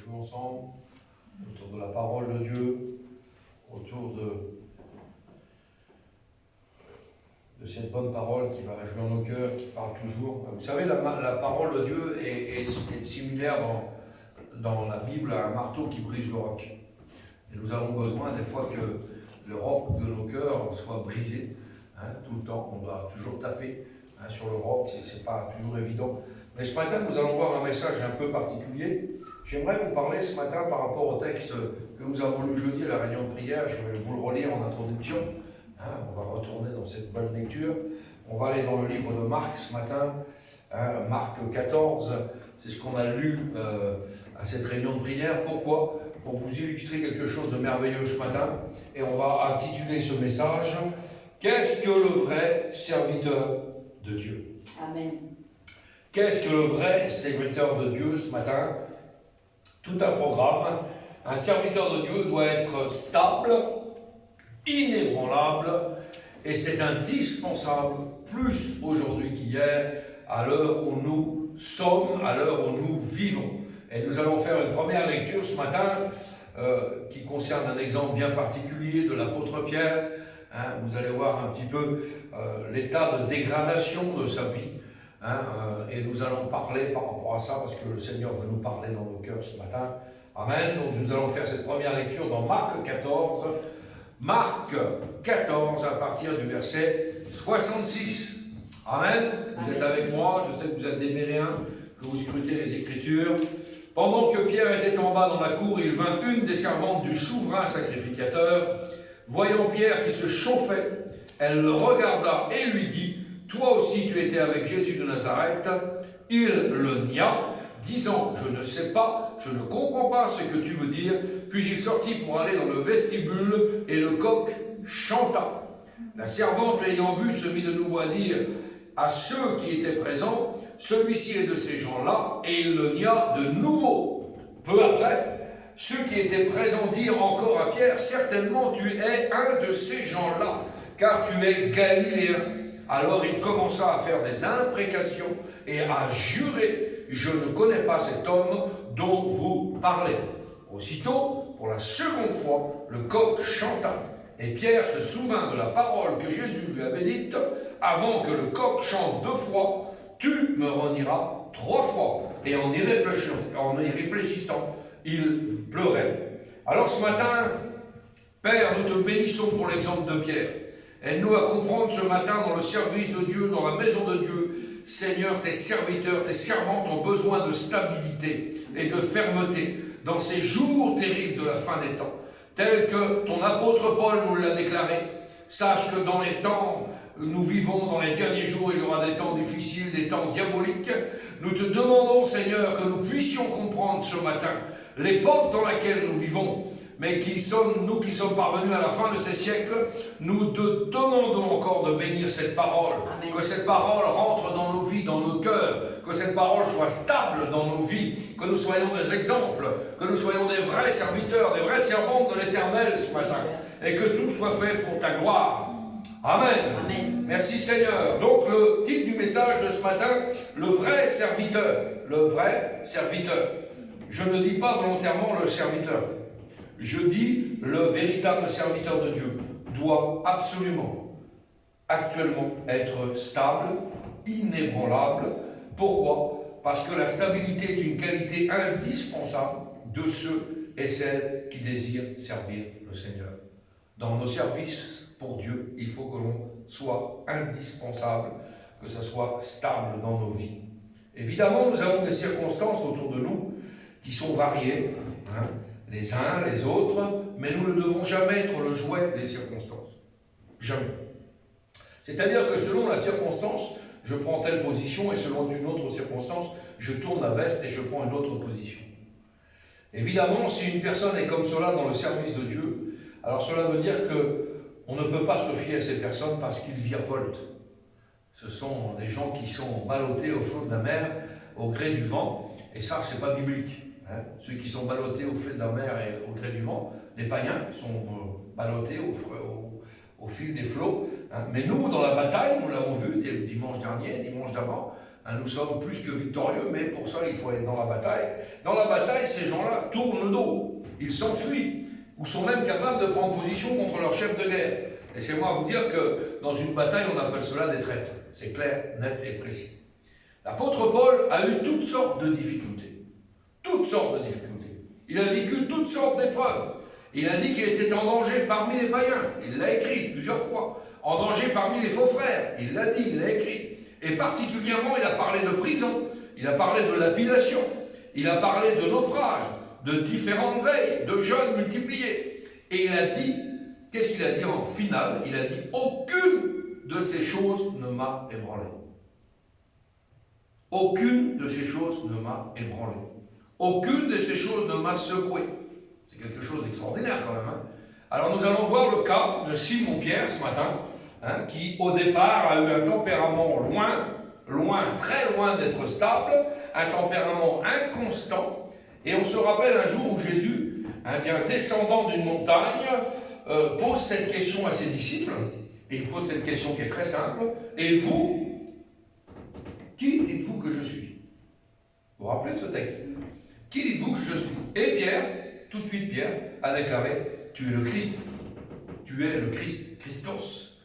joue ensemble autour de la parole de Dieu, autour de cette bonne parole qui va jouer en nos cœurs, qui parle toujours. Vous savez, la parole de Dieu est similaire dans la Bible à un marteau qui brise le roc. Et nous avons besoin des fois que le roc de nos cœurs soit brisé. Tout le temps, on doit toujours taper sur le roc, c'est pas toujours évident. Mais ce matin, nous allons voir un message un peu particulier. J'aimerais vous parler ce matin par rapport au texte que nous avons lu jeudi à la réunion de prière. Je vais vous le relire en introduction. On va retourner dans cette bonne lecture. On va aller dans le livre de Marc ce matin, Marc 14. C'est ce qu'on a lu à cette réunion de prière. Pourquoi ? Pour vous illustrer quelque chose de merveilleux ce matin. Et on va intituler ce message « Qu'est-ce que le vrai serviteur de Dieu ?» Amen. Qu'est-ce que le vrai serviteur de Dieu ce matin? Tout un programme. Un serviteur de Dieu doit être stable, inébranlable, et c'est indispensable, plus aujourd'hui qu'hier, à l'heure où nous sommes, à l'heure où nous vivons. Et nous allons faire une première lecture ce matin qui concerne un exemple bien particulier de l'apôtre Pierre. Vous allez voir un petit peu l'état de dégradation de sa vie. Et nous allons parler par rapport à ça parce que le Seigneur veut nous parler dans nos cœurs ce matin. Amen. Donc nous allons faire cette première lecture dans Marc 14. Marc 14 à partir du verset 66. Amen. Vous êtes avec moi, je sais que vous êtes des Béréens, que vous scrutez les Écritures. Pendant que Pierre était en bas dans la cour, il vint une des servantes du souverain sacrificateur. Voyant Pierre qui se chauffait, elle le regarda et lui dit « Toi aussi tu étais avec Jésus de Nazareth ?» Il le nia, disant « Je ne sais pas, je ne comprends pas ce que tu veux dire. » Puis il sortit pour aller dans le vestibule et le coq chanta. La servante l'ayant vu se mit de nouveau à dire à ceux qui étaient présents « Celui-ci est de ces gens-là » et il le nia de nouveau. Peu après, ceux qui étaient présents dirent encore à Pierre « Certainement tu es un de ces gens-là, car tu es galiléen. » Alors il commença à faire des imprécations et à jurer « Je ne connais pas cet homme dont vous parlez. » Aussitôt, pour la seconde fois, le coq chanta. Et Pierre se souvint de la parole que Jésus lui avait dite « Avant que le coq chante 2 fois, tu me renieras 3 fois. » Et en y réfléchissant, il pleurait. Alors ce matin, Père, nous te bénissons pour l'exemple de Pierre. Aide-nous à comprendre ce matin dans le service de Dieu, dans la maison de Dieu. Seigneur, tes serviteurs, tes servantes ont besoin de stabilité et de fermeté dans ces jours terribles de la fin des temps. Tel que ton apôtre Paul nous l'a déclaré. Sache que dans les temps, nous vivons dans les derniers jours, il y aura des temps difficiles, des temps diaboliques. Nous te demandons, Seigneur, que nous puissions comprendre ce matin l'époque dans laquelle nous vivons, mais nous qui sommes parvenus à la fin de ces siècles, nous te demandons encore de bénir cette parole. Amen. Que cette parole rentre dans nos vies, dans nos cœurs, que cette parole soit stable dans nos vies, que nous soyons des exemples, que nous soyons des vrais serviteurs, des vraies servantes de l'Éternel ce matin, et que tout soit fait pour ta gloire. Amen. Amen. Merci Seigneur. Donc le titre du message de ce matin, le vrai serviteur. Le vrai serviteur. Je ne dis pas volontairement le serviteur. Je dis le véritable serviteur de Dieu doit absolument, actuellement, être stable, inébranlable. Pourquoi? Parce que la stabilité est une qualité indispensable de ceux et celles qui désirent servir le Seigneur. Dans nos services pour Dieu, il faut que l'on soit indispensable, que ce soit stable dans nos vies. Évidemment, nous avons des circonstances autour de nous qui sont variées, les uns, les autres, mais nous ne devons jamais être le jouet des circonstances. Jamais. C'est-à-dire que selon la circonstance, je prends telle position et selon une autre circonstance, je tourne la veste et je prends une autre position. Évidemment, si une personne est comme cela dans le service de Dieu, alors cela veut dire qu'on ne peut pas se fier à ces personnes parce qu'ils virevoltent. Ce sont des gens qui sont ballottés au flot de la mer, au gré du vent, et ça, c'est pas biblique. Ceux qui sont ballottés au flot de la mer et au gré du vent, les païens sont ballottés au fil des flots. Mais nous, dans la bataille, nous l'avons vu le dimanche dernier, dimanche d'avant, Nous sommes plus que victorieux, mais pour ça, il faut être dans la bataille. Dans la bataille, ces gens-là tournent le dos, ils s'enfuient, ou sont même capables de prendre position contre leur chef de guerre. Laissez-moi vous dire que dans une bataille, on appelle cela des traîtres. C'est clair, net et précis. L'apôtre Paul a eu toutes sortes de difficultés. Toutes sortes de difficultés. Il a vécu toutes sortes d'épreuves. Il a dit qu'il était en danger parmi les païens. Il l'a écrit plusieurs fois. En danger parmi les faux frères. Il l'a dit, il l'a écrit. Et particulièrement, il a parlé de prison. Il a parlé de lapidation. Il a parlé de naufrage, de différentes veilles, de jeûnes multipliés. Et il a dit, qu'est-ce qu'il a dit en finale? Il a dit, aucune de ces choses ne m'a ébranlé. Aucune de ces choses ne m'a ébranlé. Aucune de ces choses ne m'a secoué. C'est quelque chose d'extraordinaire quand même. Hein. Alors nous allons voir le cas de Simon-Pierre ce matin, hein, qui au départ a eu un tempérament très loin d'être stable, un tempérament inconstant. Et on se rappelle un jour où Jésus, bien descendant d'une montagne, pose cette question à ses disciples. Et il pose cette question qui est très simple. Et vous, qui dites-vous que je suis? Vous vous rappelez de ce texte? Qui dites-vous que je suis? Et Pierre, tout de suite Pierre, a déclaré, tu es le Christ. Tu es le Christ, Christos.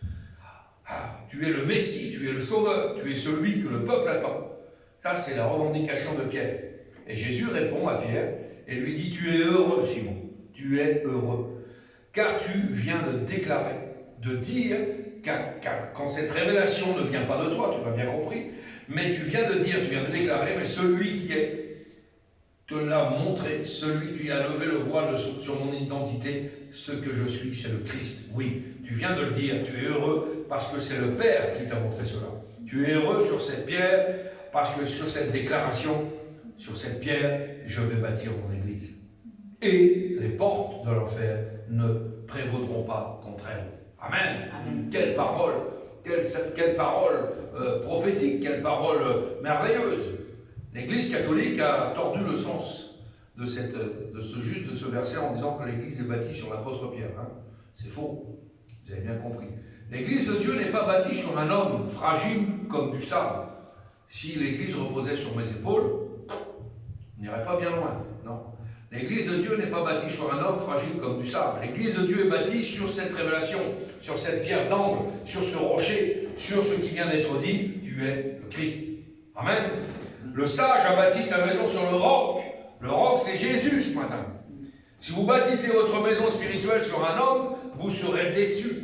Tu es le Messie, tu es le Sauveur, tu es celui que le peuple attend. Ça, c'est la revendication de Pierre. Et Jésus répond à Pierre et lui dit, tu es heureux, Simon, tu es heureux. Car tu viens de déclarer, de dire, car quand cette révélation ne vient pas de toi, tu m'as bien compris, mais tu viens de dire, tu viens de déclarer, mais celui qui est te l'a montré, celui qui a levé le voile sur mon identité, ce que je suis, c'est le Christ. Oui, tu viens de le dire, tu es heureux parce que c'est le Père qui t'a montré cela. Tu es heureux sur cette pierre parce que sur cette déclaration, sur cette pierre, je vais bâtir mon Église. Et les portes de l'enfer ne prévaudront pas contre elle. Amen. Amen. Quelle parole, quelle parole prophétique, quelle parole merveilleuse. L'Église catholique a tordu le sens de ce verset en disant que l'Église est bâtie sur l'apôtre Pierre. Hein. C'est faux, vous avez bien compris. L'Église de Dieu n'est pas bâtie sur un homme fragile comme du sable. Si l'Église reposait sur mes épaules, on n'irait pas bien loin. Non. L'Église de Dieu n'est pas bâtie sur un homme fragile comme du sable. L'Église de Dieu est bâtie sur cette révélation, sur cette pierre d'angle, sur ce rocher, sur ce qui vient d'être dit, tu es le Christ. Amen. Le sage a bâti sa maison sur le roc. Le roc, c'est Jésus ce matin. Si vous bâtissez votre maison spirituelle sur un homme, vous serez déçus.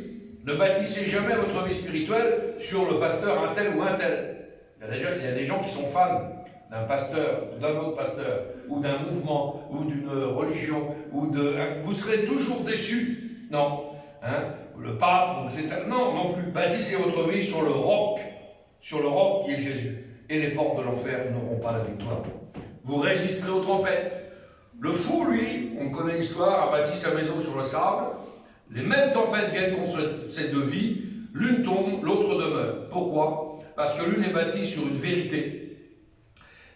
Ne bâtissez jamais votre vie spirituelle sur le pasteur un tel ou un tel. Il y a des gens qui sont fans d'un pasteur, d'un autre pasteur, ou d'un mouvement, ou d'une religion, vous serez toujours déçus. Non. Hein? Le pape, etc. Non, non plus. Bâtissez votre vie sur le roc qui est Jésus. Et les portes de l'enfer n'auront pas la victoire. Vous résisterez aux tempêtes. Le fou, lui, on connaît l'histoire, a bâti sa maison sur le sable. Les mêmes tempêtes viennent contre cette deux vies. L'une tombe, l'autre demeure. Pourquoi? Parce que l'une est bâtie sur une vérité,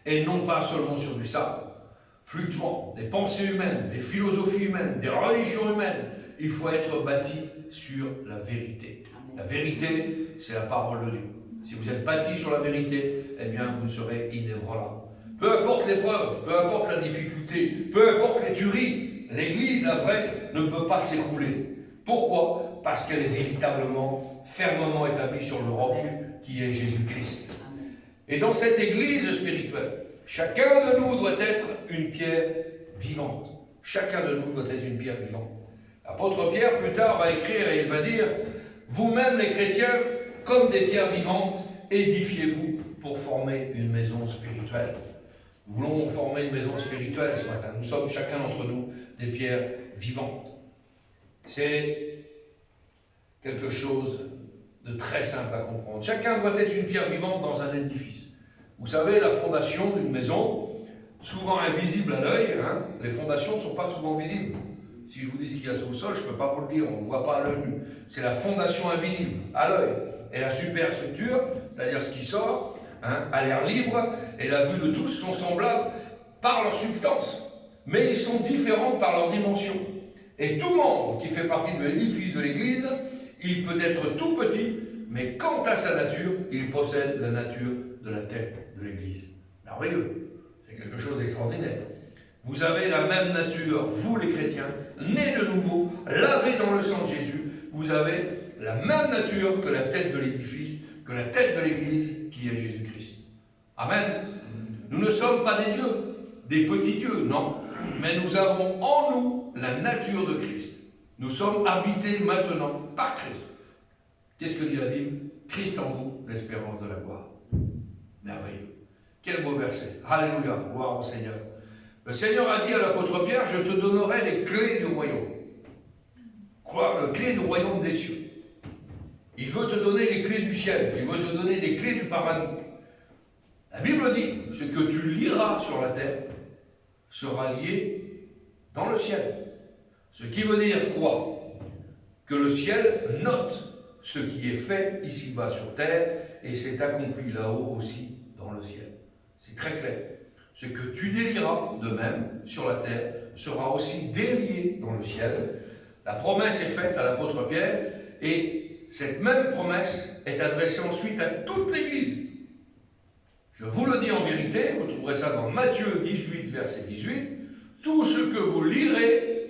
et non pas seulement sur du sable. Fluctuant, des pensées humaines, des philosophies humaines, des religions humaines. Il faut être bâti sur la vérité. La vérité, c'est la parole de Dieu. Si vous êtes bâti sur la vérité, eh bien, vous serez inébranlable. Peu importe l'épreuve, peu importe la difficulté, peu importe les tueries, l'Église, la vraie, ne peut pas s'écrouler. Pourquoi? Parce qu'elle est véritablement, fermement établie sur le roc qui est Jésus-Christ. Et dans cette Église spirituelle, chacun de nous doit être une pierre vivante. Chacun de nous doit être une pierre vivante. L'apôtre Pierre, plus tard, va écrire et il va dire « Vous-même, les chrétiens, comme des pierres vivantes, édifiez-vous pour former une maison spirituelle. » Nous voulons former une maison spirituelle ce matin. Nous sommes chacun d'entre nous des pierres vivantes. C'est quelque chose de très simple à comprendre. Chacun doit être une pierre vivante dans un édifice. Vous savez, la fondation d'une maison, souvent invisible à l'œil, hein, les fondations ne sont pas souvent visibles. Si je vous dis ce qu'il y a sous le sol, je ne peux pas vous le dire, on ne le voit pas à l'œil nu. C'est la fondation invisible, à l'œil. Et la superstructure, c'est-à-dire ce qui sort, hein, à l'air libre, et la vue de tous sont semblables par leur substance. Mais ils sont différents par leur dimension. Et tout membre qui fait partie de l'édifice de l'Église, il peut être tout petit, mais quant à sa nature, il possède la nature de la tête. de l'Église. Merveilleux. C'est quelque chose d'extraordinaire. Vous avez la même nature, vous les chrétiens, nés de nouveau, lavés dans le sang de Jésus. Vous avez la même nature que la tête de l'édifice, que la tête de l'Église, qui est Jésus-Christ. Amen. Nous ne sommes pas des dieux, des petits dieux, non. Mais nous avons en nous la nature de Christ. Nous sommes habités maintenant par Christ. Qu'est-ce que dit la Bible? Christ en vous, l'espérance de la gloire. Merveilleux. Quel beau verset. Alléluia, gloire au Seigneur. Le Seigneur a dit à l'apôtre Pierre, je te donnerai les clés du royaume. Quoi? Les clés du royaume des cieux. Il veut te donner les clés du ciel. Il veut te donner les clés du paradis. La Bible dit, ce que tu liras sur la terre sera lié dans le ciel. Ce qui veut dire quoi? Que le ciel note ce qui est fait ici-bas sur terre et c'est accompli là-haut aussi dans le ciel. C'est très clair. Ce que tu délieras de même sur la terre sera aussi délié dans le ciel. La promesse est faite à l'apôtre Pierre et cette même promesse est adressée ensuite à toute l'Église. Je vous le dis en vérité, vous trouverez ça dans Matthieu 18, verset 18, tout ce que vous lirez,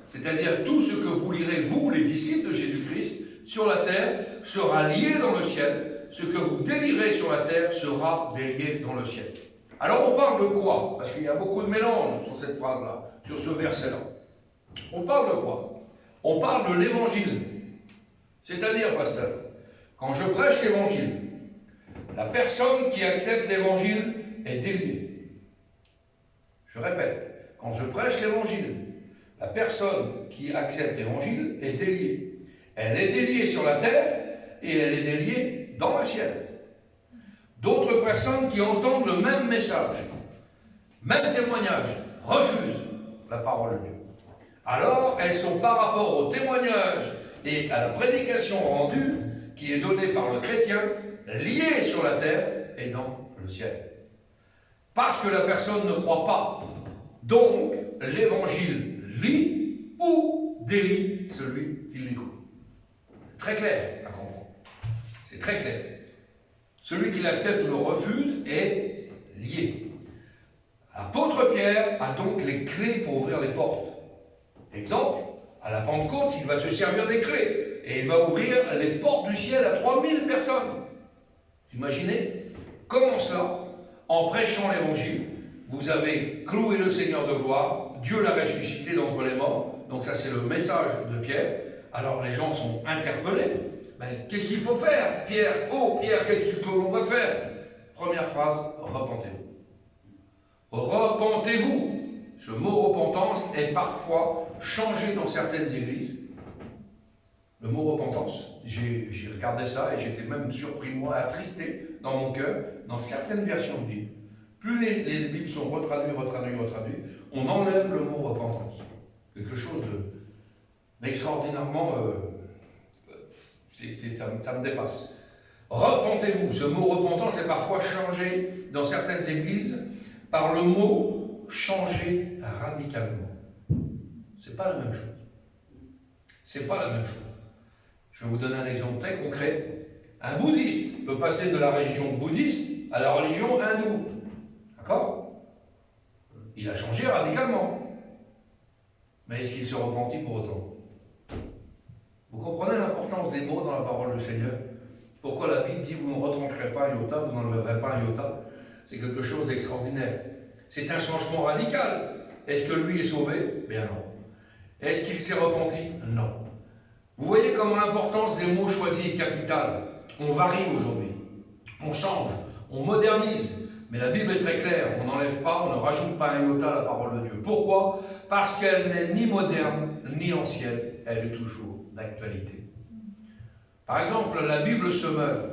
c'est-à-dire tout ce que vous lirez, vous les disciples de Jésus-Christ, sur la terre, sera lié dans le ciel, ce que vous délirez sur la terre sera délié dans le ciel. Alors on parle de quoi? Parce qu'il y a beaucoup de mélange sur cette phrase-là, sur ce verset-là. On parle de quoi? On parle de l'évangile. C'est-à-dire, pasteur, quand je prêche l'évangile, la personne qui accepte l'évangile est déliée. Je répète, quand je prêche l'évangile, la personne qui accepte l'évangile est déliée. Elle est déliée sur la terre et elle est déliée dans le ciel. D'autres personnes qui entendent le même message, même témoignage, refusent la parole de Dieu. Alors, elles sont par rapport au témoignage et à la prédication rendue qui est donnée par le chrétien, liées sur la terre et dans le ciel. Parce que la personne ne croit pas. Donc, l'évangile lie ou délie celui qui l'écoute. Très clair à comprendre. C'est très clair. Celui qui l'accepte ou le refuse est lié. L'apôtre Pierre a donc les clés pour ouvrir les portes. Exemple, à la Pentecôte, il va se servir des clés et il va ouvrir les portes du ciel à 3000 personnes. Imaginez, comment cela, en prêchant l'évangile, vous avez cloué le Seigneur de gloire, Dieu l'a ressuscité d'entre les morts, donc ça c'est le message de Pierre. Alors les gens sont interpellés. Mais qu'est-ce qu'il faut faire, Pierre? Oh, Pierre, qu'est-ce que l'on va faire? Première phrase, repentez-vous. Repentez-vous. Ce mot repentance est parfois changé dans certaines églises. Le mot repentance, j'ai regardé ça et j'étais même surpris, moi, attristé dans mon cœur, dans certaines versions de Bible. Plus les Bibles sont retraduites, on enlève le mot repentance. Quelque chose d'extraordinairement... ça me dépasse. Repentez-vous. Ce mot repentance est parfois changé dans certaines églises par le mot changer radicalement. C'est pas la même chose. C'est pas la même chose. Je vais vous donner un exemple très concret. Un bouddhiste peut passer de la religion bouddhiste à la religion hindoue. D'accord? Il a changé radicalement. Mais est-ce qu'il se repentit pour autant? Vous comprenez l'importance des mots dans la parole du Seigneur? Pourquoi la Bible dit vous ne retrancherez pas un iota, vous n'enlèverez pas un iota? C'est quelque chose d'extraordinaire. C'est un changement radical. Est-ce que lui est sauvé? Bien non. Est-ce qu'il s'est repenti? Non. Vous voyez comment l'importance des mots choisis est capitale. On varie aujourd'hui. On change. On modernise. Mais la Bible est très claire. On n'enlève pas, on ne rajoute pas un iota à la parole de Dieu. Pourquoi? Parce qu'elle n'est ni moderne, ni ancienne. Elle est toujours d'actualité. Par exemple, la Bible se meurt.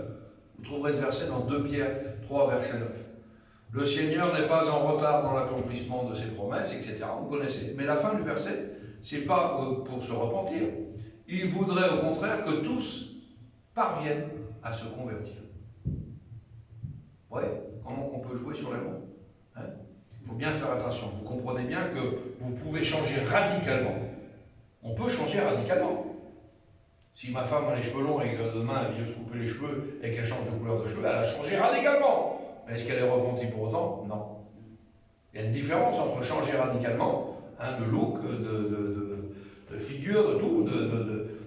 Vous trouverez ce verset dans 2 Pierre 3, verset 9. Le Seigneur n'est pas en retard dans l'accomplissement de ses promesses, etc. Vous connaissez. Mais la fin du verset, ce n'est pas pour se repentir. Il voudrait au contraire que tous parviennent à se convertir. Ouais, comment on peut jouer sur les mots? Il faut bien faire attention. Vous comprenez bien que vous pouvez changer radicalement. On peut changer radicalement. Si ma femme a les cheveux longs et que demain elle vient se couper les cheveux et qu'elle change de couleur de cheveux, elle a changé radicalement. Mais est-ce qu'elle est repentie pour autant? Non. Il y a une différence entre changer radicalement, de look, de figure, de tout,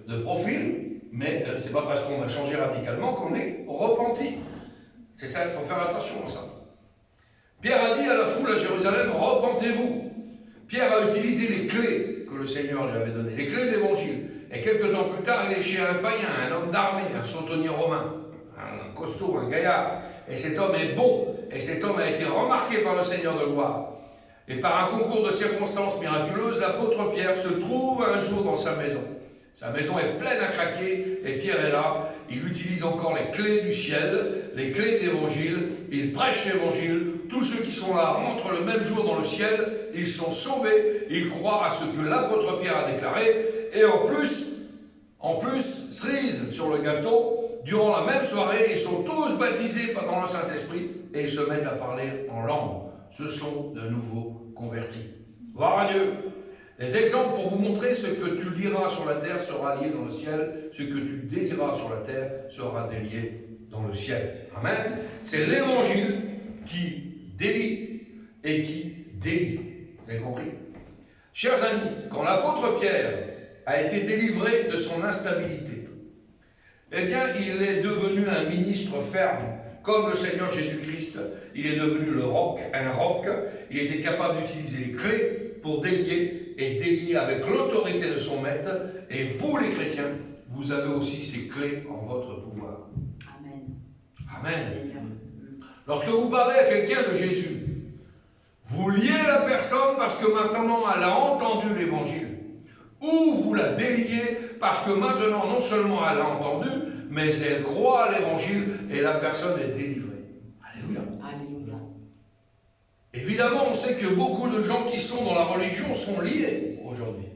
de profil, mais c'est pas parce qu'on a changé radicalement qu'on est repenti. C'est ça, il faut faire attention à ça. Pierre a dit à la foule à Jérusalem, repentez-vous. Pierre a utilisé les clés que le Seigneur lui avait données, les clés de l'Évangile. Et quelques temps plus tard, il est chez un païen, un homme d'armée, un sautonnier romain, un costaud, un gaillard. Et cet homme est bon, et cet homme a été remarqué par le Seigneur de gloire. Et par un concours de circonstances miraculeuses, l'apôtre Pierre se trouve un jour dans sa maison. Sa maison est pleine à craquer, et Pierre est là. Il utilise encore les clés du ciel, les clés de l'Évangile. Il prêche l'Évangile. Tous ceux qui sont là rentrent le même jour dans le ciel. Ils sont sauvés. Ils croient à ce que l'apôtre Pierre a déclaré. Et en plus, cerise sur le gâteau, durant la même soirée, ils sont tous baptisés dans le Saint-Esprit et ils se mettent à parler en langue. Ce sont de nouveaux convertis. Gloire à Dieu. Les exemples pour vous montrer ce que tu liras sur la terre sera lié dans le ciel, ce que tu délieras sur la terre sera délié dans le ciel. Amen. C'est l'Évangile qui délie et qui délie. Vous avez compris? Chers amis, quand l'apôtre Pierre a été délivré de son instabilité, eh bien, il est devenu un ministre ferme, comme le Seigneur Jésus-Christ. Il est devenu un roc. Il était capable d'utiliser les clés pour délier et délier avec l'autorité de son maître. Et vous, les chrétiens, vous avez aussi ces clés en votre pouvoir. Amen. Amen. Seigneur. Lorsque vous parlez à quelqu'un de Jésus, vous liez la personne parce que maintenant elle a entendu l'évangile. Ou vous la déliez parce que maintenant, non seulement elle a entendu, mais elle croit à l'évangile et la personne est délivrée. Alléluia. Alléluia. Évidemment, on sait que beaucoup de gens qui sont dans la religion sont liés aujourd'hui.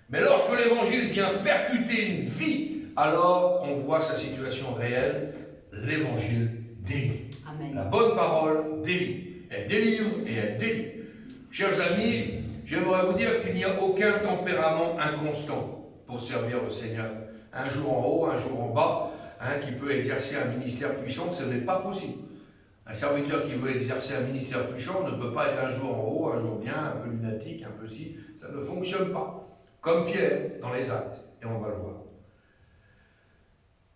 Mais lorsque l'évangile vient percuter une vie, alors on voit sa situation réelle. L'évangile délie. Amen. La bonne parole délie. Elle délivre et elle délie. Chers amis, j'aimerais vous dire qu'il n'y a aucun tempérament inconstant pour servir le Seigneur. Un jour en haut, un jour en bas, qui peut exercer un ministère puissant, ce n'est pas possible. Un serviteur qui veut exercer un ministère puissant ne peut pas être un jour en haut, un jour bien, un peu lunatique, un peu si. Ça ne fonctionne pas. Comme Pierre dans les Actes, et on va le voir.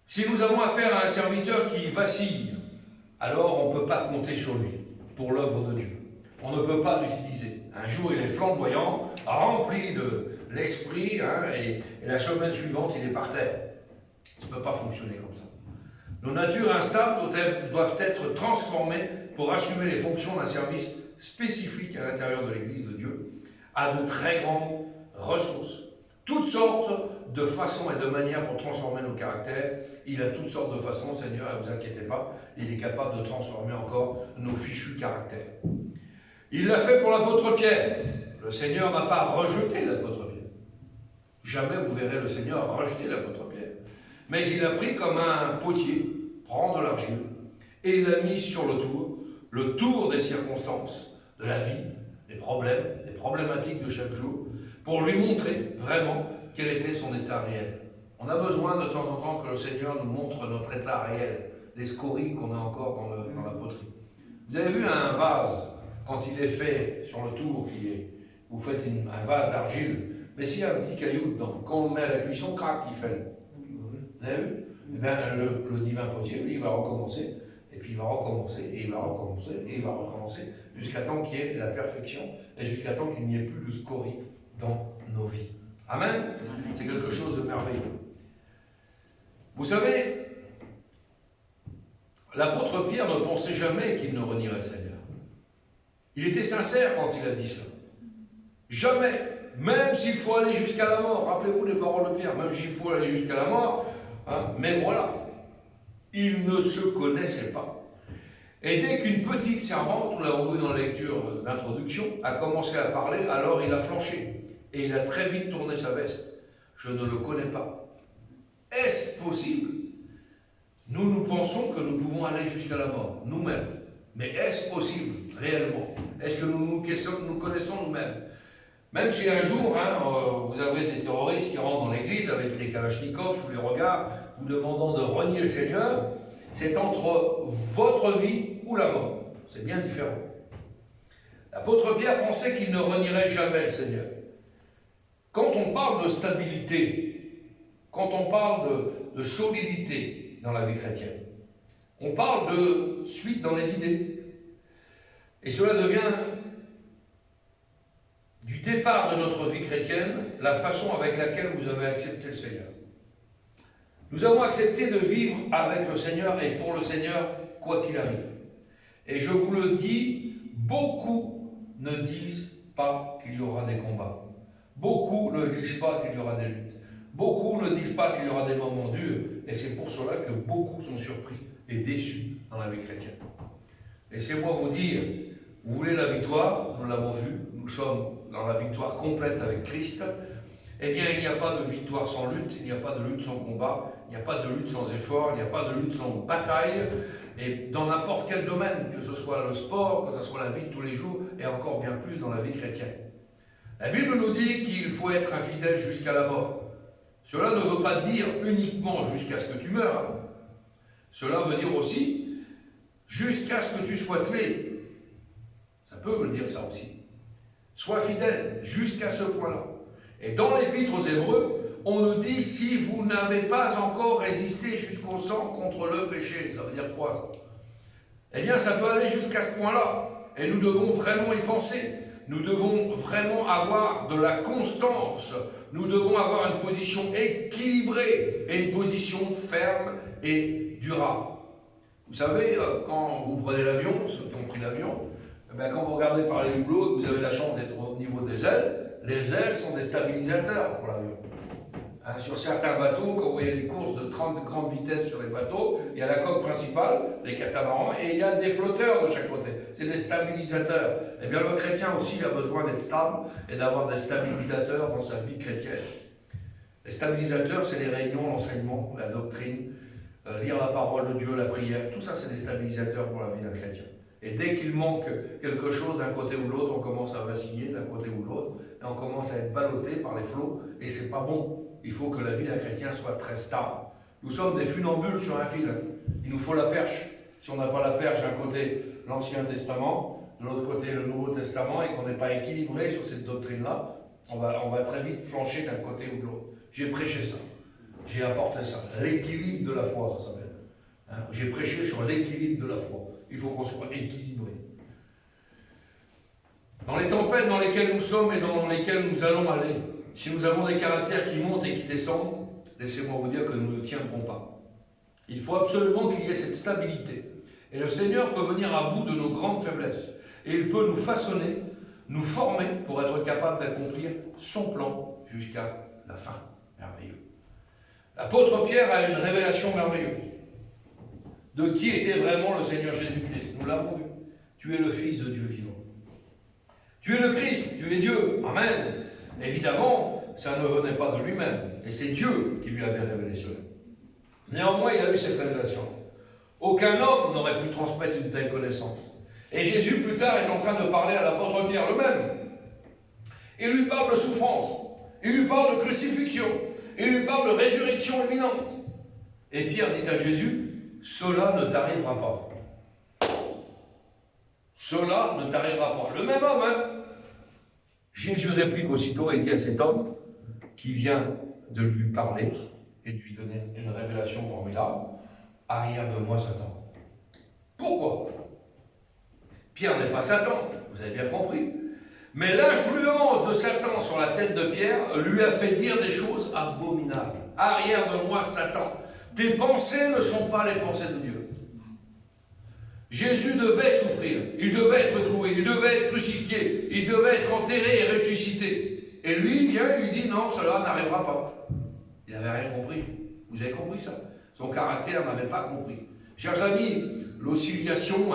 Si nous avons affaire à un serviteur qui vacille, alors on ne peut pas compter sur lui pour l'œuvre de Dieu. On ne peut pas l'utiliser. Un jour, il est flamboyant, rempli de l'esprit, et la semaine suivante, il est par terre. Ça ne peut pas fonctionner comme ça. Nos natures instables doivent être transformées pour assumer les fonctions d'un service spécifique à l'intérieur de l'Église de Dieu, à de très grandes ressources. Toutes sortes de façons et de manières pour transformer nos caractères. Il a toutes sortes de façons, Seigneur, ne vous inquiétez pas, il est capable de transformer encore nos fichus caractères. Il l'a fait pour l'apôtre Pierre. Le Seigneur n'a pas rejeté l'apôtre Pierre. Jamais vous verrez le Seigneur rejeter l'apôtre Pierre. Mais il a pris comme un potier, prend de l'argile, et il l'a mis sur le tour des circonstances, de la vie, des problèmes, des problématiques de chaque jour, pour lui montrer vraiment quel était son état réel. On a besoin de temps en temps que le Seigneur nous montre notre état réel, les scories qu'on a encore dans la poterie. Vous avez vu un vase, quand il est fait sur le tour, vous faites un vase d'argile, mais s'il y a un petit caillou dedans, quand on le met à la cuisson, crac, il fait. Vous avez vu? Eh bien, le divin potier, lui, il va recommencer, et puis il va recommencer, et il va recommencer, et il va recommencer, jusqu'à temps qu'il y ait la perfection, et jusqu'à temps qu'il n'y ait plus de scories dans nos vies. Amen? C'est quelque chose de merveilleux. Vous savez, l'apôtre Pierre ne pensait jamais qu'il ne renierait le Seigneur. Il était sincère quand il a dit cela. Jamais, même s'il faut aller jusqu'à la mort, rappelez-vous les paroles de Pierre, même s'il faut aller jusqu'à la mort, mais voilà, il ne se connaissait pas. Et dès qu'une petite servante, nous l'avons vu dans la lecture d'introduction, a commencé à parler, alors il a flanché. Et il a très vite tourné sa veste. Je ne le connais pas. Est-ce possible? Nous pensons que nous pouvons aller jusqu'à la mort, nous-mêmes. Mais est-ce possible, réellement? Est-ce que nous connaissons nous-mêmes? Même si un jour, vous avez des terroristes qui rentrent dans l'église avec des kalachnikovs sous les regards, vous demandant de renier le Seigneur, c'est entre votre vie ou la mort. C'est bien différent. L'apôtre Pierre pensait qu'il ne renierait jamais le Seigneur. Quand on parle de stabilité, quand on parle de solidité dans la vie chrétienne, on parle de suite dans les idées. Et cela devient, du départ de notre vie chrétienne, la façon avec laquelle vous avez accepté le Seigneur. Nous avons accepté de vivre avec le Seigneur et pour le Seigneur, quoi qu'il arrive. Et je vous le dis, beaucoup ne disent pas qu'il y aura des combats. Beaucoup ne disent pas qu'il y aura des luttes. Beaucoup ne disent pas qu'il y aura des moments durs. Et c'est pour cela que beaucoup sont surpris et déçus dans la vie chrétienne. Laissez-moi vous dire, vous voulez la victoire, nous l'avons vu, nous sommes dans la victoire complète avec Christ. Eh bien, il n'y a pas de victoire sans lutte, il n'y a pas de lutte sans combat, il n'y a pas de lutte sans effort, il n'y a pas de lutte sans bataille. Et dans n'importe quel domaine, que ce soit le sport, que ce soit la vie de tous les jours, et encore bien plus dans la vie chrétienne. La Bible nous dit qu'il faut être un fidèle jusqu'à la mort. Cela ne veut pas dire uniquement jusqu'à ce que tu meurs. Cela veut dire aussi jusqu'à ce que tu sois tué. Ça peut le dire ça aussi. Sois fidèle jusqu'à ce point-là. Et dans l'Épître aux Hébreux, on nous dit si vous n'avez pas encore résisté jusqu'au sang contre le péché. Ça veut dire quoi ça? Eh bien, ça peut aller jusqu'à ce point-là. Et nous devons vraiment y penser. Nous devons vraiment avoir de la constance. Nous devons avoir une position équilibrée et une position ferme et durable. Vous savez, quand vous prenez l'avion, ceux qui ont pris l'avion, quand vous regardez par les hublots, vous avez la chance d'être au niveau des ailes. Les ailes sont des stabilisateurs pour l'avion. Hein, sur certains bateaux, quand vous voyez des courses de 30 grandes vitesses sur les bateaux, il y a la coque principale, les catamarans, et il y a des flotteurs de chaque côté. C'est des stabilisateurs. Eh bien, le chrétien aussi a besoin d'être stable et d'avoir des stabilisateurs dans sa vie chrétienne. Les stabilisateurs, c'est les réunions, l'enseignement, la doctrine, lire la parole de Dieu, la prière. Tout ça, c'est des stabilisateurs pour la vie d'un chrétien. Et dès qu'il manque quelque chose d'un côté ou de l'autre, on commence à vaciller d'un côté ou de l'autre, et on commence à être ballotté par les flots, et c'est pas bon. Il faut que la vie d'un chrétien soit très stable. Nous sommes des funambules sur un fil. Il nous faut la perche. Si on n'a pas la perche d'un côté l'Ancien Testament, de l'autre côté le Nouveau Testament, et qu'on n'est pas équilibré sur cette doctrine-là, on va très vite flancher d'un côté ou de l'autre. J'ai prêché ça. J'ai apporté ça. L'équilibre de la foi, ça s'appelle. Hein? J'ai prêché sur l'équilibre de la foi. Il faut qu'on soit équilibré. Dans les tempêtes dans lesquelles nous sommes et dans lesquelles nous allons aller, si nous avons des caractères qui montent et qui descendent, laissez-moi vous dire que nous ne tiendrons pas. Il faut absolument qu'il y ait cette stabilité. Et le Seigneur peut venir à bout de nos grandes faiblesses. Et il peut nous façonner, nous former pour être capable d'accomplir son plan jusqu'à la fin. Merveilleux. L'apôtre Pierre a une révélation merveilleuse de qui était vraiment le Seigneur Jésus-Christ. Nous l'avons vu. Tu es le Fils de Dieu vivant. Tu es le Christ, tu es Dieu. Amen. Évidemment, ça ne venait pas de lui-même. Et c'est Dieu qui lui avait révélé cela. Néanmoins, il a eu cette révélation. Aucun homme n'aurait pu transmettre une telle connaissance. Et Jésus, plus tard, est en train de parler à l'apôtre Pierre le même. Il lui parle de souffrance. Il lui parle de crucifixion. Il lui parle de résurrection imminente. Et Pierre dit à Jésus, cela ne t'arrivera pas. Cela ne t'arrivera pas. Le même homme, hein. Jésus réplique aussitôt et dit à cet homme qui vient de lui parler et de lui donner une révélation formidable, arrière de moi, Satan. Pourquoi? Pierre n'est pas Satan, vous avez bien compris. Mais l'influence de Satan sur la tête de Pierre lui a fait dire des choses abominables. Arrière de moi, Satan. Tes pensées ne sont pas les pensées de Dieu. Jésus devait souffrir, il devait être cloué, il devait être crucifié, il devait être enterré et ressuscité. Et lui, il vient et lui dit non, cela n'arrivera pas. Il n'avait rien compris. Vous avez compris ça? Son caractère n'avait pas compris. Chers amis, l'oscillation,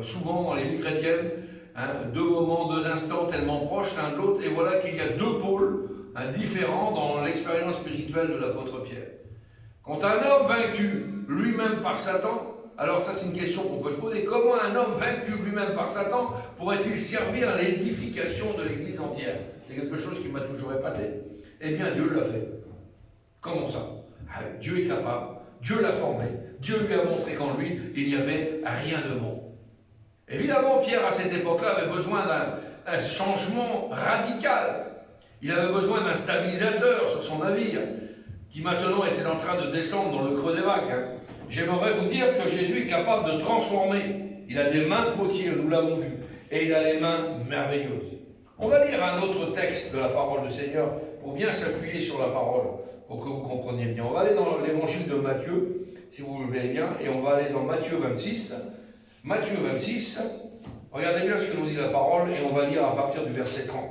souvent dans les vies chrétiennes, deux moments, deux instants tellement proches l'un de l'autre, et voilà qu'il y a deux pôles différents dans l'expérience spirituelle de l'apôtre Pierre. Quand un homme vaincu lui-même par Satan, alors ça c'est une question qu'on peut se poser, comment un homme vaincu lui-même par Satan pourrait-il servir à l'édification de l'Église entière? C'est quelque chose qui m'a toujours épaté. Eh bien Dieu l'a fait. Comment ça? Dieu est capable, Dieu l'a formé, Dieu lui a montré qu'en lui, il n'y avait rien de bon. Évidemment, Pierre, à cette époque-là, avait besoin d'un changement radical. Il avait besoin d'un stabilisateur sur son navire, qui maintenant était en train de descendre dans le creux des vagues. J'aimerais vous dire que Jésus est capable de transformer. Il a des mains de potier, nous l'avons vu, et il a les mains merveilleuses. On va lire un autre texte de la parole du Seigneur pour bien s'appuyer sur la parole, pour que vous compreniez bien. On va aller dans l'évangile de Matthieu, si vous le voulez bien, et on va aller dans Matthieu 26. Matthieu 26, regardez bien ce que nous dit la parole, et on va lire à partir du verset 30.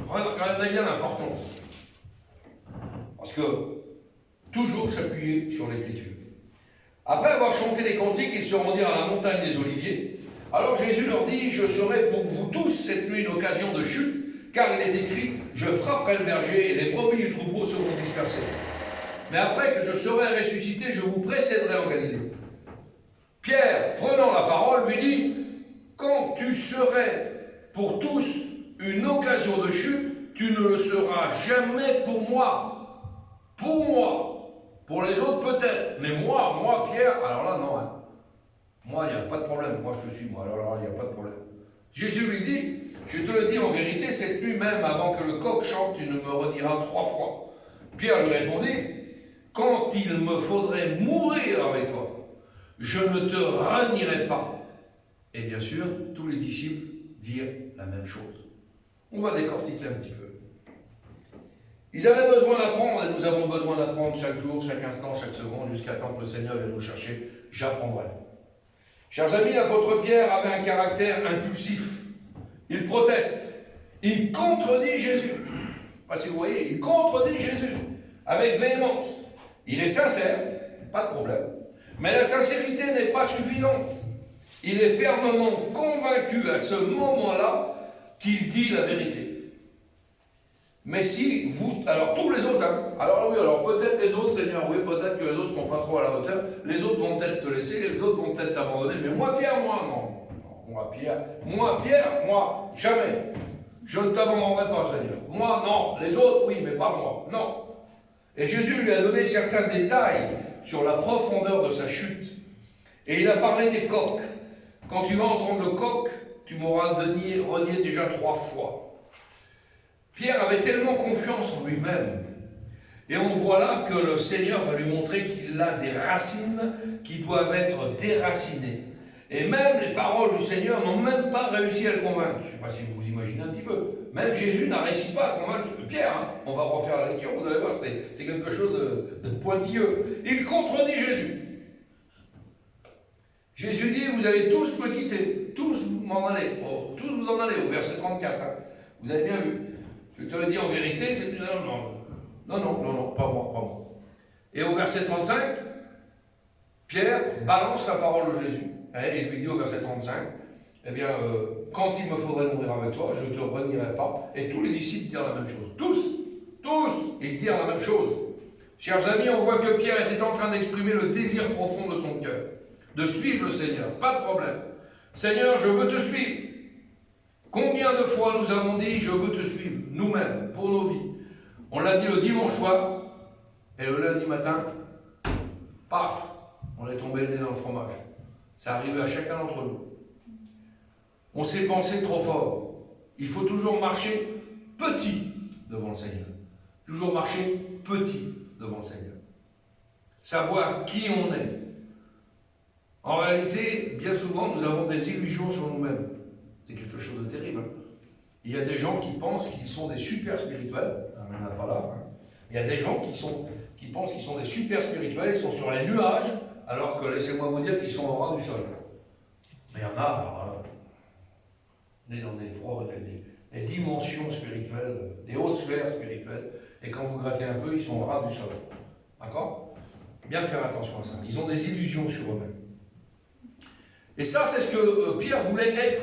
Regardez bien l'importance. Parce que, toujours s'appuyer sur l'Écriture. Après avoir chanté les cantiques, ils se rendirent à la montagne des Oliviers. Alors Jésus leur dit, je serai pour vous tous cette nuit une occasion de chute, car il est écrit, je frapperai le berger et les brebis du troupeau seront dispersées. Mais après que je serai ressuscité, je vous précéderai en Galilée. Pierre, prenant la parole, lui dit, quand tu serais pour tous une occasion de chute, tu ne le seras jamais pour moi. Pour moi. Pour les autres peut-être. Mais moi, Pierre, alors là, non. Moi, il n'y a pas de problème. Moi, je te suis, moi. Alors là, il n'y a pas de problème. Jésus lui dit, je te le dis en vérité, cette nuit même, avant que le coq chante, tu ne me redieras 3 fois. Pierre lui répondit, quand il me faudrait mourir avec toi, je ne te renierai pas. Et bien sûr, tous les disciples dirent la même chose. On va décortiquer un petit peu. Ils avaient besoin d'apprendre, et nous avons besoin d'apprendre chaque jour, chaque instant, chaque seconde, jusqu'à temps que le Seigneur vienne nous chercher. J'apprendrai. Chers amis, l'apôtre Pierre avait un caractère impulsif. Il proteste. Il contredit Jésus. Je ne sais pas si vous voyez, il contredit Jésus avec véhémence. Il est sincère, pas de problème. Mais la sincérité n'est pas suffisante. Il est fermement convaincu à ce moment-là qu'il dit la vérité. Mais si vous, alors tous les autres, alors oui, alors peut-être les autres, Seigneur, oui, peut-être que les autres ne sont pas trop à la hauteur, les autres vont peut-être te laisser, les autres vont peut-être t'abandonner, mais moi, Pierre, moi, non. Moi, Pierre, moi, jamais. Je ne t'abandonnerai pas, Seigneur. Moi, non. Les autres, oui, mais pas moi. Non. Et Jésus lui a donné certains détails sur la profondeur de sa chute. Et il a parlé des coqs. Quand tu vas entendre le coq, tu m'auras renié déjà 3 fois. Pierre avait tellement confiance en lui-même. Et on voit là que le Seigneur va lui montrer qu'il a des racines qui doivent être déracinées. Et même les paroles du Seigneur n'ont même pas réussi à le convaincre. Je ne sais pas si vous imaginez un petit peu. Même Jésus n'a réussi pas à convaincre Pierre. On va refaire la lecture, vous allez voir, c'est quelque chose de pointilleux. Il contredit Jésus. Jésus dit, vous allez tous me quitter, tous m'en aller, tous vous en allez, au verset 34. Vous avez bien vu. Je te le dis en vérité, c'est non, pas moi. Et au verset 35, Pierre balance la parole de Jésus. Et il lui dit au verset 35, eh bien, quand il me faudrait mourir avec toi, je ne te renierai pas. Et tous les disciples dirent la même chose. Tous, ils dirent la même chose. Chers amis, on voit que Pierre était en train d'exprimer le désir profond de son cœur, de suivre le Seigneur, pas de problème. Seigneur, je veux te suivre. Combien de fois nous avons dit, je veux te suivre, nous-mêmes, pour nos vies. On l'a dit le dimanche soir, et le lundi matin, paf, on est tombé le nez dans le fromage. Ça arrive à chacun d'entre nous. On s'est pensé trop fort. Il faut toujours marcher petit devant le Seigneur. Toujours marcher petit devant le Seigneur. Savoir qui on est. En réalité, bien souvent, nous avons des illusions sur nous-mêmes. C'est quelque chose de terrible. Il y a des gens qui pensent qu'ils sont des super spirituels. On n'en a pas là. Il y a des gens qui pensent qu'ils sont des super spirituels, ils sont sur les nuages, alors que laissez-moi vous dire qu'ils sont au ras du sol. Mais il y en a, alors, on est dans des dimensions spirituelles, des hautes sphères spirituelles, et quand vous grattez un peu, ils sont au ras du sol. D'accord? Bien faire attention à ça. Ils ont des illusions sur eux-mêmes. Et ça, c'est ce que Pierre voulait être,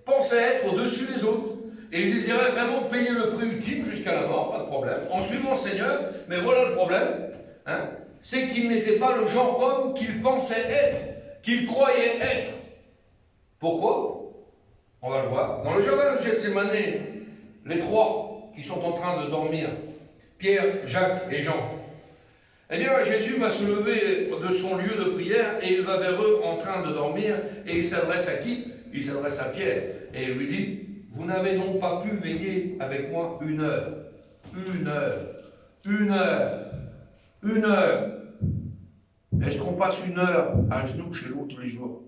pensait être au-dessus des autres. Et il désirait vraiment payer le prix ultime jusqu'à la mort, pas de problème, en suivant le Seigneur. Mais voilà le problème, c'est qu'il n'était pas le genre d'homme qu'il pensait être, qu'il croyait être. Pourquoi? On va le voir. Dans le jardin de Gethsémane, les 3 qui sont en train de dormir, Pierre, Jacques et Jean, Eh bien, Jésus va se lever de son lieu de prière et il va vers eux en train de dormir. Et il s'adresse à qui? Il s'adresse à Pierre. Et il lui dit, vous n'avez donc pas pu veiller avec moi 1 heure. 1 heure. 1 heure. 1 heure. Est-ce qu'on passe 1 heure à genoux chez l'autre tous les jours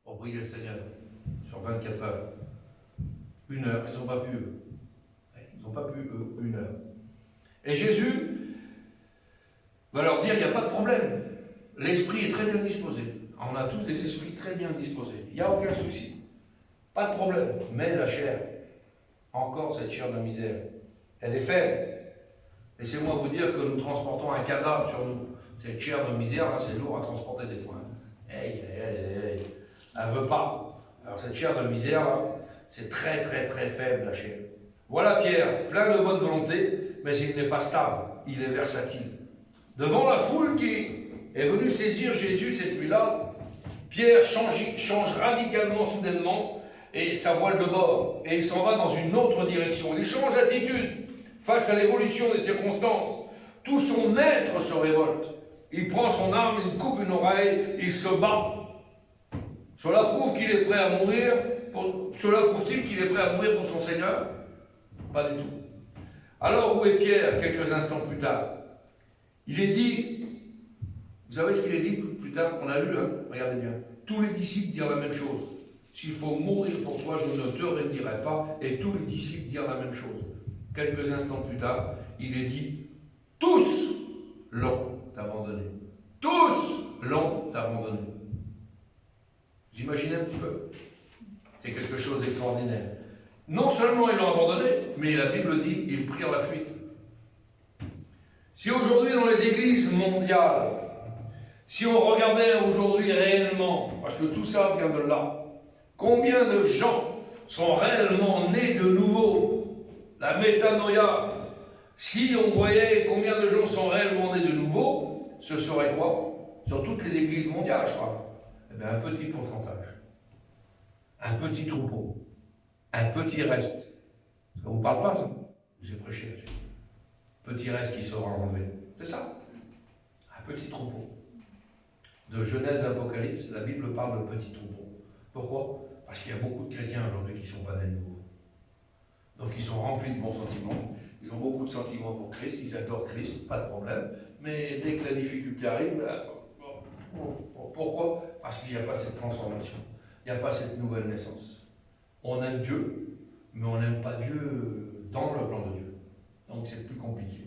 pour prier le Seigneur sur 24 heures? 1 heure. Ils n'ont pas pu. Ils n'ont pas pu 1 heure. Et Jésus va leur dire, il n'y a pas de problème. L'esprit est très bien disposé. On a tous des esprits très bien disposés. Il n'y a aucun souci. Pas de problème. Mais la chair, encore cette chair de misère, elle est faible. Laissez-moi vous dire que nous transportons un cadavre sur nous. Cette chair de misère, là, c'est lourd à transporter des fois. Hey, elle ne veut pas. Alors cette chair de misère, là, c'est très très très faible, la chair. Voilà Pierre, plein de bonne volonté, mais il n'est pas stable. Il est versatile. Devant la foule qui est venue saisir Jésus cette nuit-là, Pierre change radicalement, soudainement, et sa voile de bord, et il s'en va dans une autre direction. Il change d'attitude face à l'évolution des circonstances. Tout son être se révolte. Il prend son arme, il coupe une oreille, il se bat. Cela prouve qu'il est prêt à mourir. Cela prouve-t-il qu'il est prêt à mourir pour son Seigneur? Pas du tout. Alors où est Pierre quelques instants plus tard? Il est dit, vous savez ce qu'il est dit plus tard? On a lu, hein? Regardez bien. Tous les disciples dirent la même chose. S'il faut mourir pour toi, je ne te redirai pas. Et tous les disciples dirent la même chose. Quelques instants plus tard, il est dit, tous l'ont abandonné. Tous l'ont abandonné. Vous imaginez un petit peu? C'est quelque chose d'extraordinaire. Non seulement ils l'ont abandonné, mais la Bible dit, ils prirent la fuite. Si aujourd'hui dans les églises mondiales, si on regardait aujourd'hui réellement, parce que tout ça vient de là, combien de gens sont réellement nés de nouveau? La métanoïa. Si on voyait combien de gens sont réellement nés de nouveau, ce serait quoi? Sur toutes les églises mondiales, je crois. Eh bien, un petit pourcentage. Un petit troupeau. Un petit reste. Ça ne vous parle pas, ça? Je vous ai prêché là-dessus. Petit reste qui sera enlevé. C'est ça. Un petit troupeau. De Genèse à Apocalypse, la Bible parle de petit troupeau. Pourquoi? Parce qu'il y a beaucoup de chrétiens aujourd'hui qui ne sont pas nés de nouveau. Donc ils sont remplis de bons sentiments. Ils ont beaucoup de sentiments pour Christ. Ils adorent Christ, pas de problème. Mais dès que la difficulté arrive, pourquoi? Parce qu'il n'y a pas cette transformation. Il n'y a pas cette nouvelle naissance. On aime Dieu, mais on n'aime pas Dieu dans le plan de Dieu. Donc c'est plus compliqué.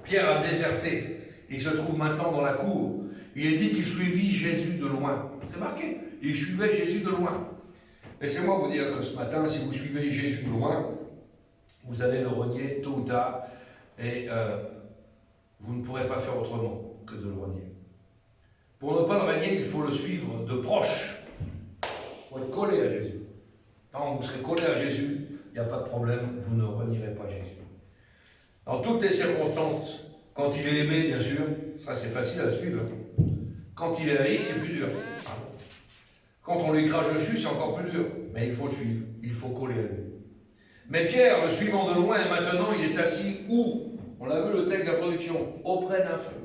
Pierre a déserté. Il se trouve maintenant dans la cour. Il est dit qu'il suivit Jésus de loin. C'est marqué. Il suivait Jésus de loin. Laissez-moi vous dire que ce matin, si vous suivez Jésus de loin, vous allez le renier tôt ou tard. Et vous ne pourrez pas faire autrement que de le renier. Pour ne pas le renier, il faut le suivre de proche. Il faut être collé à Jésus. Quand vous serez collé à Jésus, il n'y a pas de problème, vous ne renierez pas Jésus. Dans toutes les circonstances, quand il est aimé, bien sûr, ça c'est facile à suivre. Quand il est haï, c'est plus dur. Quand on lui crache dessus, c'est encore plus dur. Mais il faut le suivre, il faut coller à lui. Mais Pierre, le suivant de loin, et maintenant, il est assis où? On l'a vu le texte d'introduction, auprès d'un feu.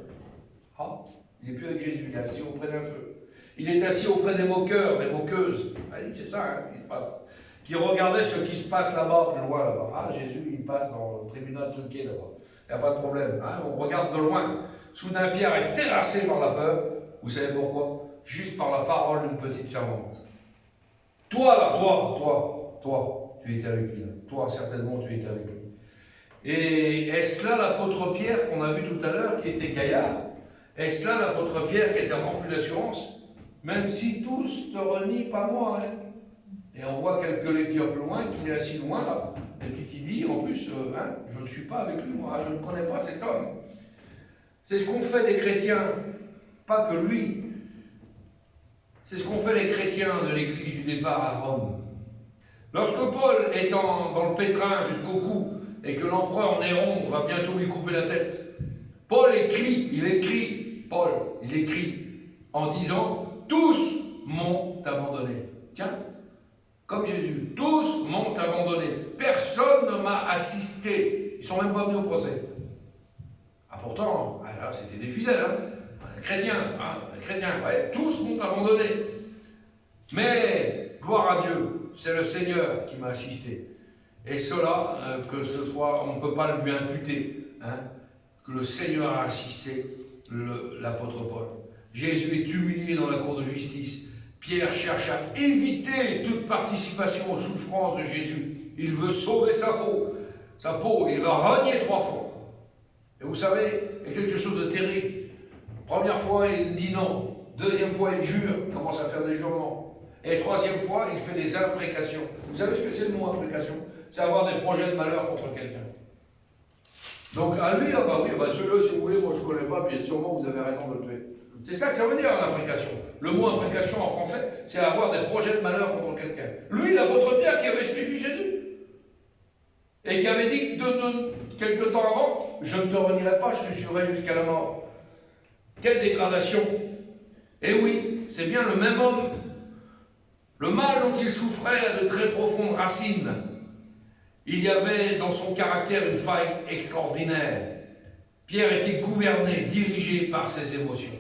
Ah, il n'est plus avec Jésus, il est assis auprès d'un feu. Il est assis auprès des moqueurs, des moqueuses. C'est ça hein, qui se passe. Qui regardaient ce qui se passe là-bas, plus loin là-bas. Ah, Jésus, il passe dans le tribunal truqué là-bas. Il n'y a pas de problème. Hein, on regarde de loin. Soudain, Pierre est terrassé par la peur. Vous savez pourquoi? Juste par la parole d'une petite servante. Toi là, toi, tu étais avec lui. Là. Toi, certainement, tu étais avec lui. Et est-ce là l'apôtre Pierre qu'on a vu tout à l'heure, qui était gaillard? Est-ce là l'apôtre Pierre qui était rempli d'assurance? Même si tous te renient, pas moi. Hein. Et on voit quelques lectures plus loin qu'il est assis loin là. Et puis qui dit en plus, hein, je ne suis pas avec lui, moi, je ne connais pas cet homme. C'est ce qu'ont fait les chrétiens, pas que lui. C'est ce qu'ont fait les chrétiens de l'église du départ à Rome. Lorsque Paul est dans le pétrin jusqu'au cou et que l'empereur Néron va bientôt lui couper la tête, Paul écrit en disant « Tous m'ont abandonné ». Tiens, comme Jésus, tous m'ont abandonné. Personne ne m'a assisté. Ils ne sont même pas venus au procès. Ah pourtant, là, c'était des fidèles, hein. Les chrétiens, ouais, tous m'ont abandonné. Mais, gloire à Dieu, c'est le Seigneur qui m'a assisté. Et cela, que ce soit, on ne peut pas lui imputer, hein, que le Seigneur a assisté l'apôtre Paul. Jésus est humilié dans la cour de justice. Pierre cherche à éviter toute participation aux souffrances de Jésus. Il veut sauver sa peau, il va renier 3 fois. Et vous savez, il y a quelque chose de terrible. Première fois, il dit non. Deuxième fois, il jure, il commence à faire des jurements. Et troisième fois, il fait des imprécations. Vous savez ce que c'est le mot imprécation? C'est avoir des projets de malheur contre quelqu'un. Donc à lui, ah bah oui, bah tuez-le si vous voulez, moi je ne connais pas, puis sûrement vous avez raison de le tuer. C'est ça que ça veut dire l'imprécation. Le mot imprécation en français, c'est avoir des projets de malheur contre quelqu'un. Lui, l'apôtre Pierre qui avait suivi Jésus, et qui avait dit quelque temps avant, je ne te renierai pas, je te suivrai jusqu'à la mort. Quelle dégradation! Et oui, c'est bien le même homme. Le mal dont il souffrait a de très profondes racines. Il y avait dans son caractère une faille extraordinaire. Pierre était gouverné, dirigé par ses émotions.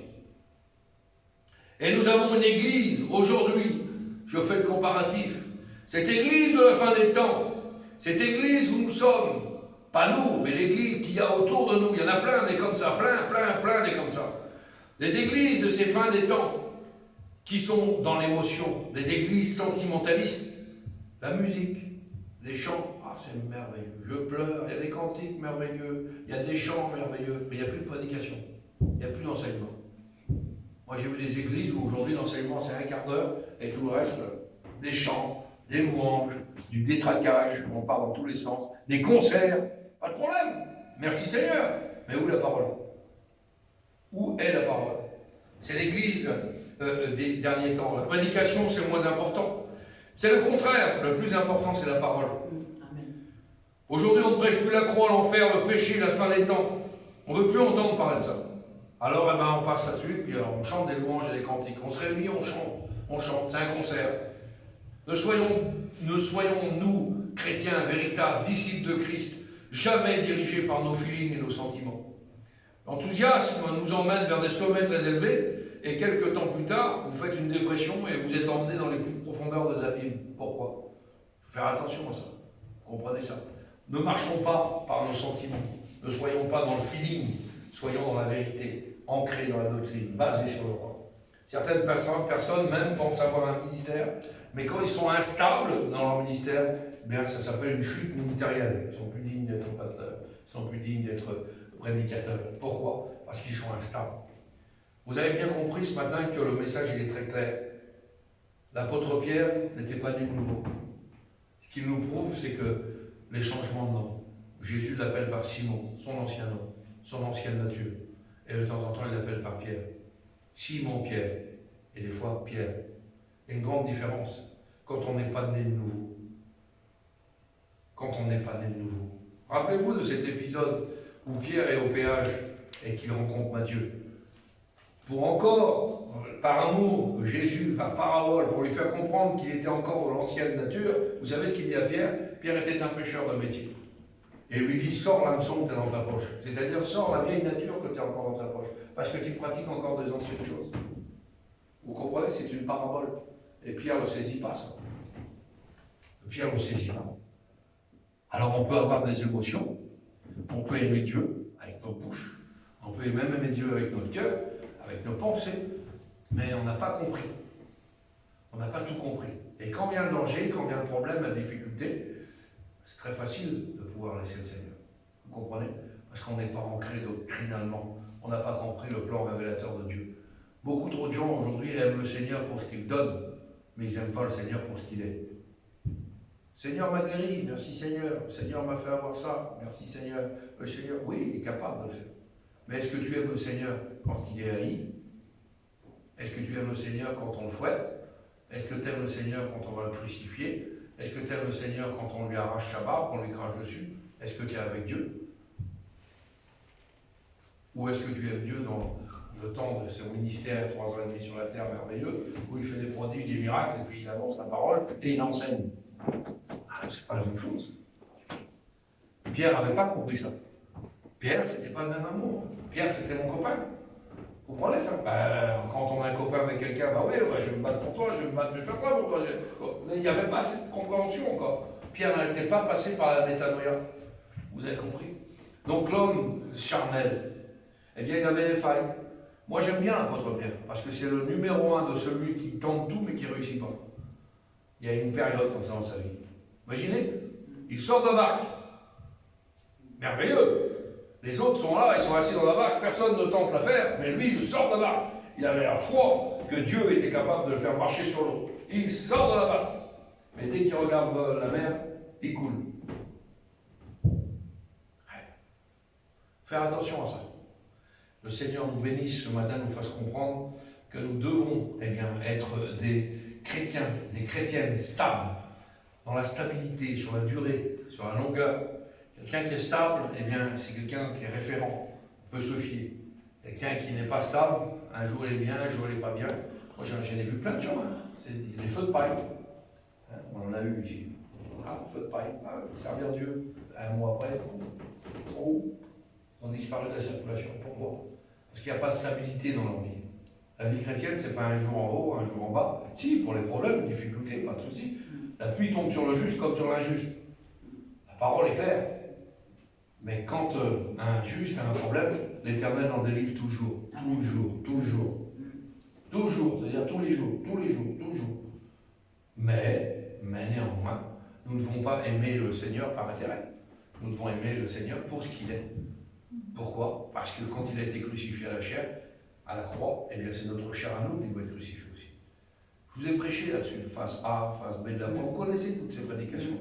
Et nous avons une église, aujourd'hui, je fais le comparatif, cette église de la fin des temps, cette église où nous sommes, pas nous, mais l'église qu'il y a autour de nous, il y en a plein des comme ça, plein des comme ça. Des églises de ces fins des temps, qui sont dans l'émotion, des églises sentimentalistes, la musique, les chants, ah c'est merveilleux, je pleure, il y a des cantiques merveilleux, il y a des chants merveilleux, mais il n'y a plus de prédication, il n'y a plus d'enseignement. Moi j'ai vu des églises où aujourd'hui l'enseignement c'est un quart d'heure et tout le reste, des chants, des louanges, du détraquage, on part dans tous les sens, des concerts, pas de problème, merci Seigneur, mais où la parole? Où est la parole? C'est l'église des derniers temps. La prédication, c'est le moins important. C'est le contraire. Le plus important, c'est la parole. Aujourd'hui, on ne prêche plus la croix, l'enfer, le péché, la fin des temps. On ne veut plus entendre parler de ça. Alors, eh ben, on passe là-dessus, puis on chante des louanges et des cantiques. On se réunit, on chante. C'est un concert. Ne soyons, nous, chrétiens, véritables, disciples de Christ, jamais dirigés par nos feelings et nos sentiments. L'enthousiasme nous emmène vers des sommets très élevés, et quelques temps plus tard, vous faites une dépression et vous êtes emmené dans les plus profondeurs des abîmes. Pourquoi? Il faut faire attention à ça. Comprenez ça. Ne marchons pas par nos sentiments. Ne soyons pas dans le feeling. Soyons dans la vérité, ancrés dans la doctrine, basés sur le roi. Certaines personnes même pensent avoir un ministère, mais quand ils sont instables dans leur ministère, eh bien ça s'appelle une chute ministérielle. Ils ne sont plus dignes d'être pasteurs, ils ne sont plus dignes d'être prédicateurs. Pourquoi? Parce qu'ils sont instables. Vous avez bien compris ce matin que le message il est très clair. L'apôtre Pierre n'était pas né de nouveau. Ce qu'il nous prouve, c'est que les changements de nom, Jésus l'appelle par Simon, son ancien nom, son ancienne nature. Et de temps en temps, il l'appelle par Pierre. Simon Pierre, et des fois Pierre. Il y a une grande différence quand on n'est pas né de nouveau. Quand on n'est pas né de nouveau. Rappelez-vous de cet épisode où Pierre est au péage et qu'il rencontre Matthieu. Pour encore, par amour, Jésus, par parabole, pour lui faire comprendre qu'il était encore de l'ancienne nature, vous savez ce qu'il dit à Pierre? Pierre était un pêcheur de métier. Et il lui dit, sors l'hameçon que tu as dans ta poche. C'est-à-dire, sors la vieille nature que tu as encore dans ta poche. Parce que tu pratiques encore des anciennes choses. Vous comprenez? C'est une parabole. Et Pierre ne le saisit pas, ça. Pierre ne le saisit pas. Alors on peut avoir des émotions, on peut aimer Dieu avec nos bouches, on peut même aimer Dieu avec notre cœur, avec nos pensées, mais on n'a pas compris. On n'a pas tout compris. Et quand vient le danger, quand vient le problème, la difficulté, c'est très facile de pouvoir laisser le Seigneur. Vous comprenez? Parce qu'on n'est pas ancré doctrinalement. On n'a pas compris le plan révélateur de Dieu. Beaucoup trop de gens aujourd'hui aiment le Seigneur pour ce qu'il donne, mais ils n'aiment pas le Seigneur pour ce qu'il est. Seigneur m'a guéri, merci Seigneur. Seigneur m'a fait avoir ça, merci Seigneur. Le Seigneur, oui, il est capable de le faire. Mais est-ce que tu aimes le Seigneur quand il est haï? Est-ce que tu aimes le Seigneur quand on le fouette? Est-ce que tu aimes le Seigneur quand on va le crucifier? Est-ce que tu aimes le Seigneur quand on lui arrache sa barbe, qu'on lui crache dessus? Est-ce que tu es avec Dieu? Ou est-ce que tu aimes Dieu dans le temps de son ministère, 3 ans et demi sur la terre merveilleux, où il fait des prodiges, des miracles, et puis il avance la parole et il enseigne? C'est pas la même chose. Pierre n'avait pas compris ça. Pierre, c'était pas le même amour. Pierre, c'était mon copain. Vous comprenez ça? Quand on a un copain avec quelqu'un, oui, je vais me battre pour toi, je vais me battre, je vais faire ça pour toi. Mais il n'y avait pas cette compréhension encore. Pierre n'était pas passé par la métanoïa. Vous avez compris? Donc l'homme charnel, eh bien, il avait des failles. Moi, j'aime bien l'apôtre Pierre, parce que c'est le numéro 1 de celui qui tente tout, mais qui ne réussit pas. Il y a une période comme ça dans sa vie. Imaginez, il sort de la barque. Merveilleux. Les autres sont là, ils sont assis dans la barque, personne ne tente l'affaire, mais lui, il sort de la barque. Il avait la foi que Dieu était capable de le faire marcher sur l'eau. Il sort de la barque. Mais dès qu'il regarde la mer, il coule. Faire attention à ça. Le Seigneur nous bénisse ce matin, nous fasse comprendre que nous devons être des chrétiens, des chrétiennes stables, dans la stabilité, sur la durée, sur la longueur. Quelqu'un qui est stable, c'est quelqu'un qui est référent, on peut se fier. Quelqu'un qui n'est pas stable, un jour il est bien, un jour il n'est pas bien. Moi j'en ai vu plein de gens, c'est des feux de paille. On en a eu ici. Feu de paille, servir Dieu. Un mois après, ils sont où? Ils ont disparu de la circulation. Pourquoi? Parce qu'il n'y a pas de stabilité dans leur vie. La vie chrétienne, c'est pas un jour en haut, un jour en bas. Si, pour les problèmes, les difficultés, pas de souci. La pluie tombe sur le juste comme sur l'injuste. La parole est claire. Mais quand un juste a un problème, l'Éternel en délivre toujours. Toujours, c'est-à-dire tous les jours. Mais néanmoins, nous ne devons pas aimer le Seigneur par intérêt. Nous devons aimer le Seigneur pour ce qu'il est. Pourquoi? Parce que quand il a été crucifié à la chair, à la croix, c'est notre chair à nous qui doit être crucifiée aussi. Je vous ai prêché là-dessus, face A, face B de la croix. Vous connaissez toutes ces prédications.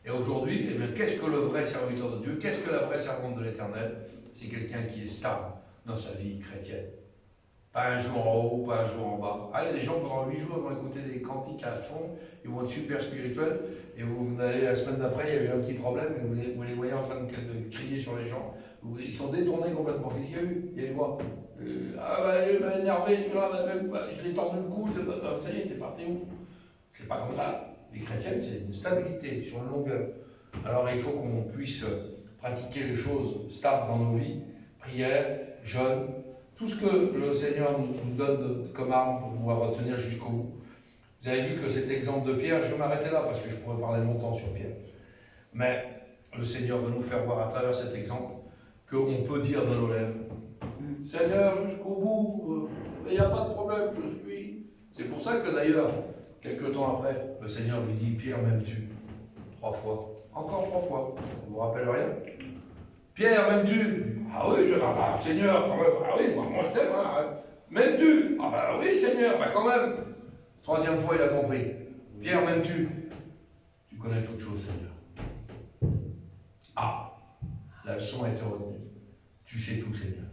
Et aujourd'hui, qu'est-ce que le vrai serviteur de Dieu? Qu'est-ce que la vraie servante de l'Éternel? C'est quelqu'un qui est stable dans sa vie chrétienne. Pas un jour en haut, pas un jour en bas. Il y a des gens pendant 8 jours, ils vont écouter des cantiques à fond, ils vont être super spirituels, et vous allez la semaine d'après, il y a eu un petit problème, et vous les voyez en train de crier sur les gens. Ils sont détournés complètement. Qu'est-ce qu'il y a eu? Il y a eu quoi? Il m'a énervé, je l'ai tordu le cou, ça y est, t'es parti où? C'est pas comme ça. Les chrétiennes, c'est une stabilité sur une longueur. Alors il faut qu'on puisse pratiquer les choses stables dans nos vies, prière, jeûne, tout ce que le Seigneur nous donne comme arme pour pouvoir tenir jusqu'au bout. Vous avez vu que cet exemple de Pierre, je vais m'arrêter là parce que je pourrais parler longtemps sur Pierre. Mais le Seigneur veut nous faire voir à travers cet exemple qu'on peut dire de nos lèvres, Seigneur, jusqu'au bout, il n'y a pas de problème, je suis. C'est pour ça que d'ailleurs, quelques temps après, le Seigneur lui dit, Pierre, m'aimes-tu? 3 fois. Encore 3 fois. Ça ne vous rappelle rien? Pierre, m'aimes-tu? Ah oui, Seigneur, quand même. Ah oui, moi je t'aime. M'aimes-tu? Ah oui, Seigneur, quand même. 3e fois, il a compris. Pierre, m'aimes-tu? Tu connais toute chose, Seigneur. La leçon a été retenue. Tu sais tout, Seigneur.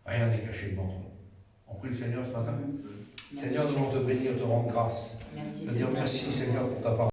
Rien n'est caché devant toi. On prie le Seigneur ce matin. Seigneur, nous voulons te bénir, te rendre grâce. Merci, te dire merci, Seigneur, pour ta parole.